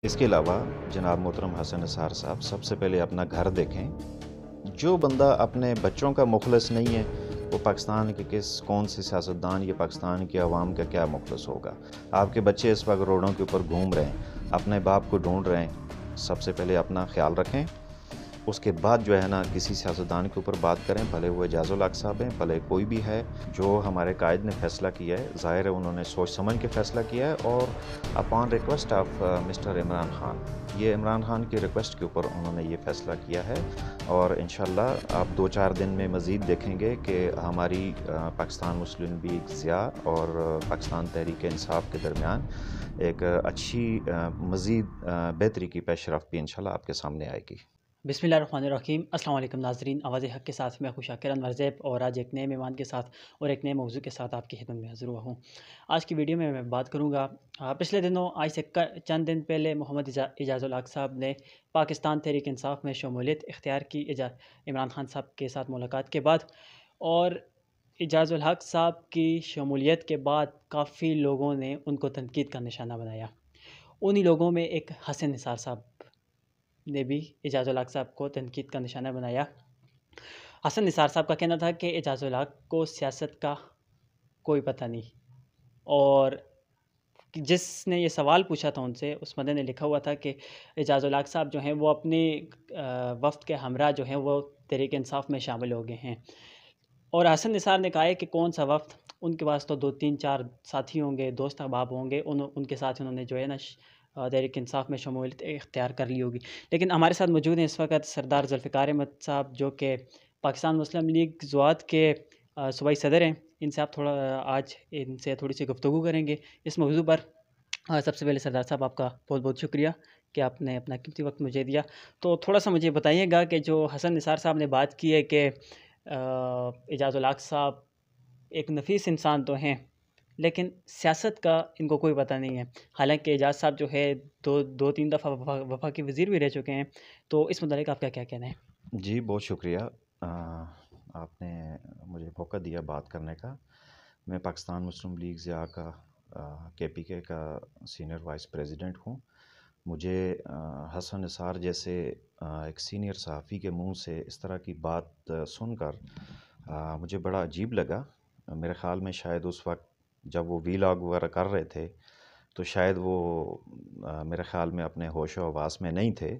اس کے علاوہ جناب محترم حسن نثار صاحب سب سے پہلے اپنا گھر دیکھیں. جو بندہ اپنے بچوں کا مخلص نہیں ہے وہ پاکستان کے کون سی سیاستدان یا پاکستان کی عوام کا کیا مخلص ہوگا. آپ کے بچے اس وقت روڈوں کے اوپر گھوم رہے ہیں، اپنے باپ کو ڈھونڈ رہے ہیں. سب سے پہلے اپنا خیال رکھیں، اس کے بعد جو ہے نا کسی سیاستدان کے اوپر بات کریں، بھلے وہ اعجاز الحق صاحب ہیں، بھلے کوئی بھی ہے. جو ہمارے قائد نے فیصلہ کیا ہے ظاہر ہے انہوں نے سوچ سمجھ کے فیصلہ کیا ہے، اور upon request of mister Imran Khan, یہ عمران خان کی ریکویسٹ کے اوپر انہوں نے یہ فیصلہ کیا ہے. اور انشاءاللہ آپ 2-4 دن میں مزید دیکھیں گے کہ ہماری پاکستان مسلم لیگ ضیاء اور پاکستان تحریک انصاف کے درمیان ایک اچھی مزید بہتری کی پیش رفت بھی انشاءاللہ آپ کے سامنے آئے گی. بسم اللہ الرحمن الرحیم. السلام علیکم ناظرین، آواز حق کے ساتھ میں خوش شاکر انور زیب، اور آج ایک نئے مہمان کے ساتھ اور ایک نئے موضوع کے ساتھ آپ کی خدمت میں حاضر ہوا ہوں. آج کی ویڈیو میں بات کروں گا، پچھلے دنوں آج سے چند دن پہلے محمد اعجاز الحق صاحب نے پاکستان تحریک انصاف میں شمولیت اختیار کی عمران خان صاحب کے ساتھ ملاقات کے بعد. اور اعجاز الحق صاحب کی شمولیت کے بعد کافی لوگوں نے ان کو تنقید کا نشانہ بنایا. انہی لوگوں میں ایک حسن نثار صاحب نے بھی اعجاز الحق صاحب کو تنقید کا نشانہ بنایا. حسن نثار صاحب کا کہنا تھا کہ اعجاز الحق کو سیاست کا کوئی پتہ نہیں، اور جس نے یہ سوال پوچھا تھا ان سے، اس بندے نے لکھا ہوا تھا کہ اعجاز الحق صاحب جو ہیں وہ اپنی وفد کے ہمراہ جو ہیں وہ تحریک انصاف میں شامل ہو گئے ہیں. اور حسن نثار نے کہا ہے کہ کون سا وفد، ان کے پاس تو 2-3-4 ساتھی ہوں گے، دوست احباب ہوں گے، ان کے ساتھ انہوں نے جو ہے نا تحریک انصاف میں شمولیت اختیار کر لی ہوگی. لیکن ہمارے ساتھ موجود ہیں اس وقت سردار ذوالفقار احمد صاحب، جو کہ پاکستان مسلم لیگ ضیاء کے صوبائی صدر ہیں. ان سے آپ آج ان سے تھوڑی سی گفتگو کریں گے اس موضوع پر. سب سے پہلے سردار صاحب آپ کا بہت بہت شکریہ کہ آپ نے اپنا قیمتی وقت مجھے دیا. تو تھوڑا سا مجھے بتائیے گا کہ جو حسن نثار صاحب نے بات کی ہے کہ اعجاز الحق صاحب ایک نفیس انسان تو ہیں لیکن سیاست کا ان کو کوئی پتہ نہیں ہے. حالانکہ اعجاز صاحب جو ہے 2-3 دفعہ وفاقی وزیر بھی رہ چکے ہیں. تو اس متعلق آپ کا کیا کہنا ہے؟ جی بہت شکریہ، آپ نے مجھے موقع دیا بات کرنے کا. میں پاکستان مسلم لیگ ضیاء کا KPK کا سینئر وائس پریزیڈنٹ ہوں. مجھے حسن نثار جیسے ایک سینئر صحافی کے منہ سے اس طرح کی بات سن کر مجھے بڑا عجیب لگا. میرے خیال میں شاید اس وقت جب وہ ویلاگ وغیرہ کر رہے تھے تو شاید وہ میرے خیال میں اپنے ہوش و حواس میں نہیں تھے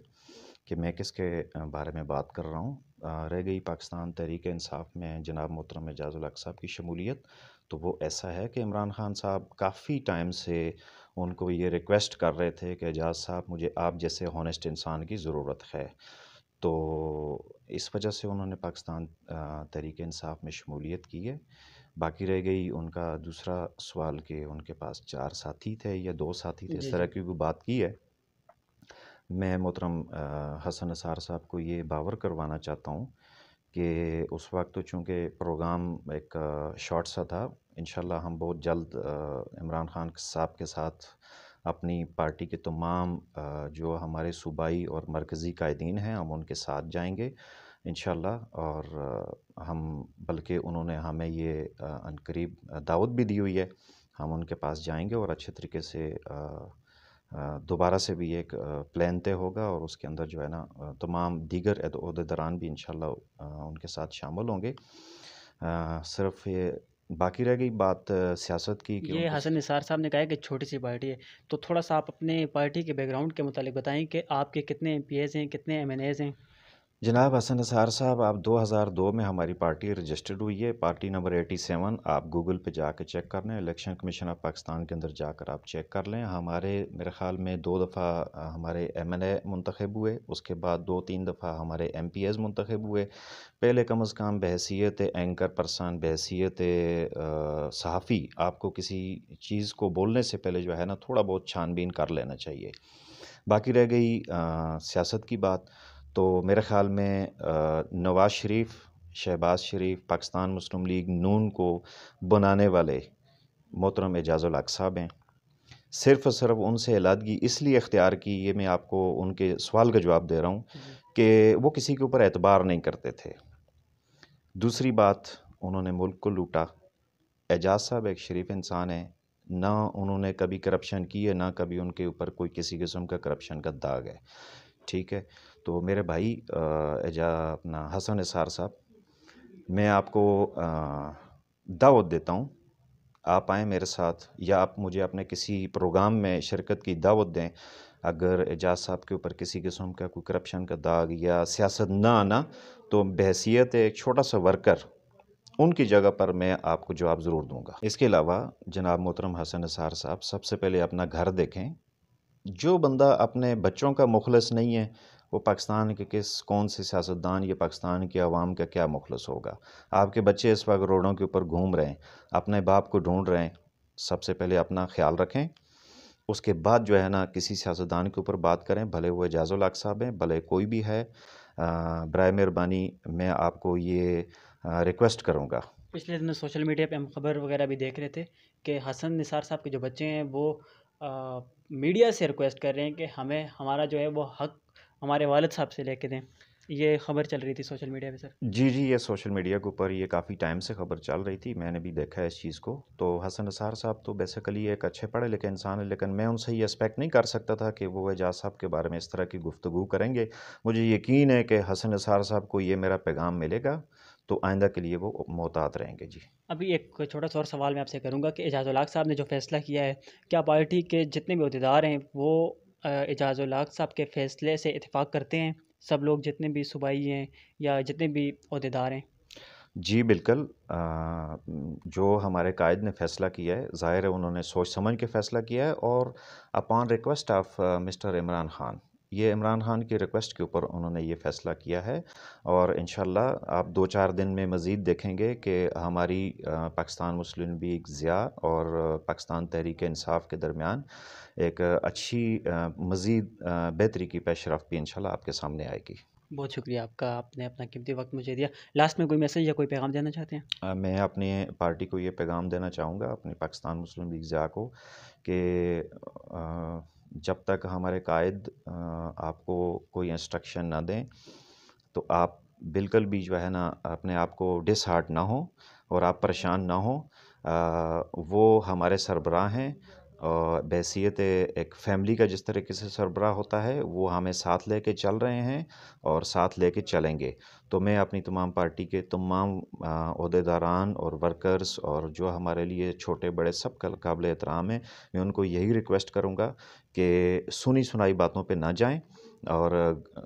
کہ میں کس کے بارے میں بات کر رہا ہوں. رہ گئی پاکستان تحریک انصاف میں جناب محترم اعجاز الحق صاحب کی شمولیت، تو وہ ایسا ہے کہ عمران خان صاحب کافی ٹائم سے ان کو یہ ریکویسٹ کر رہے تھے کہ اعجاز صاحب مجھے آپ جیسے ہونسٹ انسان کی ضرورت ہے. تو اس وجہ سے انہوں نے پاکستان تحریک انصاف میں شمولیت کی ہے. باقی رہ گئی ان کا دوسرا سوال کہ ان کے پاس 4 ساتھی تھے یا 2 ساتھی تھے، اس طرح کی کوئی بات کی ہے. میں محترم حسن نثار صاحب کو یہ باور کروانا چاہتا ہوں کہ اس وقت تو چونکہ پروگرام ایک شارٹ سا تھا. انشاءاللہ ہم بہت جلد عمران خان صاحب کے ساتھ اپنی پارٹی کے تمام جو ہمارے صوبائی اور مرکزی قائدین ہیں ہم ان کے ساتھ جائیں گے انشاءاللہ. اور ہم بلکہ انہوں نے ہمیں یہ عنقریب دعوت بھی دی ہوئی ہے، ہم ان کے پاس جائیں گے اور اچھے طریقے سے دوبارہ سے بھی ایک پلان طے ہوگا، اور اس کے اندر جو ہے نا تمام دیگر عہدیداران بھی انشاءاللہ ان کے ساتھ شامل ہوں گے. صرف یہ باقی رہ گئی بات سیاست کی کہ ان یہ کو حسن نثار صاحب نے کہا ہے کہ چھوٹی سی پارٹی ہے، تو تھوڑا سا آپ اپنے پارٹی کے بیک گراؤنڈ کے متعلق بتائیں کہ آپ کے کتنے MPs ہیں، کتنے MNAs ہیں؟ جناب حسن نثار صاحب، آپ 2002 میں ہماری پارٹی رجسٹرڈ ہوئی ہے، پارٹی نمبر 87. آپ گوگل پہ جا کے چیک کر لیں، الیکشن کمیشن آف پاکستان کے اندر جا کر آپ چیک کر لیں. ہمارے میرے خیال میں 2 دفعہ ہمارے MNA منتخب ہوئے، اس کے بعد 2-3 دفعہ ہمارے MPs منتخب ہوئے. پہلے کم از کم بحیثیت اینکر پرسن، بحیثیت صحافی، آپ کو کسی چیز کو بولنے سے پہلے جو ہے نا تھوڑا بہت چھان بین کر لینا چاہیے. باقی رہ گئی سیاست کی بات، تو میرے خیال میں نواز شریف، شہباز شریف، پاکستان مسلم لیگ نون کو بنانے والے محترم اعجاز الحق صاحب ہیں. صرف اور صرف ان سے علیحدگی اس لیے اختیار کی، یہ میں آپ کو ان کے سوال کا جواب دے رہا ہوں کہ وہ کسی کے اوپر اعتبار نہیں کرتے تھے. دوسری بات، انہوں نے ملک کو لوٹا. اعجاز صاحب ایک شریف انسان ہیں، نہ انہوں نے کبھی کرپشن کی ہے، نہ کبھی ان کے اوپر کوئی کسی قسم کا کرپشن کا داغ ہے، ٹھیک ہے۔ تو میرے بھائی اپنا حسن نثار صاحب، میں آپ کو دعوت دیتا ہوں، آپ آئیں میرے ساتھ، یا آپ مجھے اپنے کسی پروگرام میں شرکت کی دعوت دیں۔ اگر اعجاز صاحب کے اوپر کسی قسم کا کوئی کرپشن کا داغ یا سیاست نہ آنا، تو بحیثیت ایک چھوٹا سا ورکر ان کی جگہ پر میں آپ کو جواب ضرور دوں گا۔ اس کے علاوہ جناب محترم حسن نثار صاحب، سب سے پہلے اپنا گھر دیکھیں۔ جو بندہ اپنے بچوں کا مخلص نہیں ہے، وہ پاکستان کے کون سے سیاستدان یا پاکستان کی عوام کا کیا مخلص ہوگا؟ آپ کے بچے اس وقت روڈوں کے اوپر گھوم رہے ہیں، اپنے باپ کو ڈھونڈ رہے ہیں۔ سب سے پہلے اپنا خیال رکھیں، اس کے بعد جو ہے نا کسی سیاستدان کے اوپر بات کریں، بھلے وہ اعجاز الحق صاحب ہیں، بھلے کوئی بھی ہے۔ برائے مہربانی میں آپ کو یہ ریکویسٹ کروں گا۔ پچھلے دنوں سوشل میڈیا پہ ہم خبر وغیرہ بھی دیکھ رہے تھے کہ حسن نثار صاحب کے جو بچے ہیں وہ میڈیا سے ریکویسٹ کر رہے ہیں کہ ہمیں ہمارا جو ہے وہ حق ہمارے والد صاحب سے لے کے دیں۔ یہ خبر چل رہی تھی سوشل میڈیا پہ سر۔ جی جی، یہ سوشل میڈیا کے اوپر یہ کافی ٹائم سے خبر چل رہی تھی، میں نے بھی دیکھا ہے اس چیز کو۔ تو حسن نثار صاحب تو بیسیکلی ایک اچھے پڑھے لکھے انسان ہے، لیکن میں ان سے یہ ایکسپیکٹ نہیں کر سکتا تھا کہ وہ اعجاز صاحب کے بارے میں اس طرح کی گفتگو کریں گے۔ مجھے یقین ہے کہ حسن نثار صاحب کو یہ میرا پیغام ملے گا، تو آئندہ کے لیے وہ محتاط رہیں گے۔ جی ابھی ایک چھوٹا سا اور سوال میں آپ سے کروں گا کہ اعجاز الحق صاحب نے جو فیصلہ کیا ہے، کیا پارٹی کے جتنے بھی عہدیدار ہیں وہ اعجاز الحق صاحب کے فیصلے سے اتفاق کرتے ہیں؟ سب لوگ جتنے بھی صوبائی ہیں یا جتنے بھی عہدیدار ہیں؟ جی بالکل، جو ہمارے قائد نے فیصلہ کیا ہے، ظاہر ہے انہوں نے سوچ سمجھ کے فیصلہ کیا ہے، اور upon request of mister Imran Khan, یہ عمران خان کی ریکویسٹ کے اوپر انہوں نے یہ فیصلہ کیا ہے۔ اور انشاءاللہ آپ 2-4 دن میں مزید دیکھیں گے کہ ہماری پاکستان مسلم لیگ ضیاء اور پاکستان تحریک انصاف کے درمیان ایک اچھی مزید بہتری کی پیش رفت بھی انشاءاللہ آپ کے سامنے آئے گی۔ بہت شکریہ آپ کا، آپ نے اپنا قیمتی وقت مجھے دیا۔ لاسٹ میں کوئی میسیج یا کوئی پیغام دینا چاہتے ہیں؟ میں اپنی پارٹی کو یہ پیغام دینا چاہوں گا، اپنی پاکستان مسلم لیگ ضیاء کو، کہ جب تک ہمارے قائد آپ کو کوئی انسٹرکشن نہ دیں، تو آپ بالکل بھی جو ہے نا اپنے آپ کو ڈس ہارٹ نہ ہوں اور آپ پریشان نہ ہوں۔ وہ ہمارے سربراہ ہیں، بحیثیت ایک فیملی کا جس طریقے سے سربراہ ہوتا ہے، وہ ہمیں ساتھ لے کے چل رہے ہیں اور ساتھ لے کے چلیں گے۔ تو میں اپنی تمام پارٹی کے تمام عہدیداران اور ورکرز اور جو ہمارے لیے چھوٹے بڑے سب کا قابل احترام ہیں، میں ان کو یہی ریکویسٹ کروں گا کہ سنی سنائی باتوں پہ نہ جائیں، اور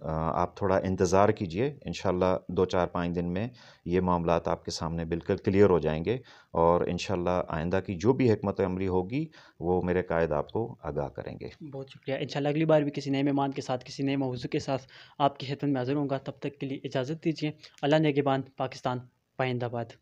آپ تھوڑا انتظار کیجئے۔ انشاءاللہ 2-4-5 دن میں یہ معاملات آپ کے سامنے بالکل کلیئر ہو جائیں گے، اور انشاءاللہ آئندہ کی جو بھی حکمت عملی ہوگی وہ میرے قائد آپ کو آگاہ کریں گے۔ بہت شکریہ۔ انشاءاللہ اگلی بار بھی کسی نئے مہمان کے ساتھ، کسی نئے موضوع کے ساتھ آپ کی خدمت میں حاضر ہوں گا۔ تب تک کے لیے اجازت دیجیے۔ اللہ نگہبان، پاکستان پائندہ باد۔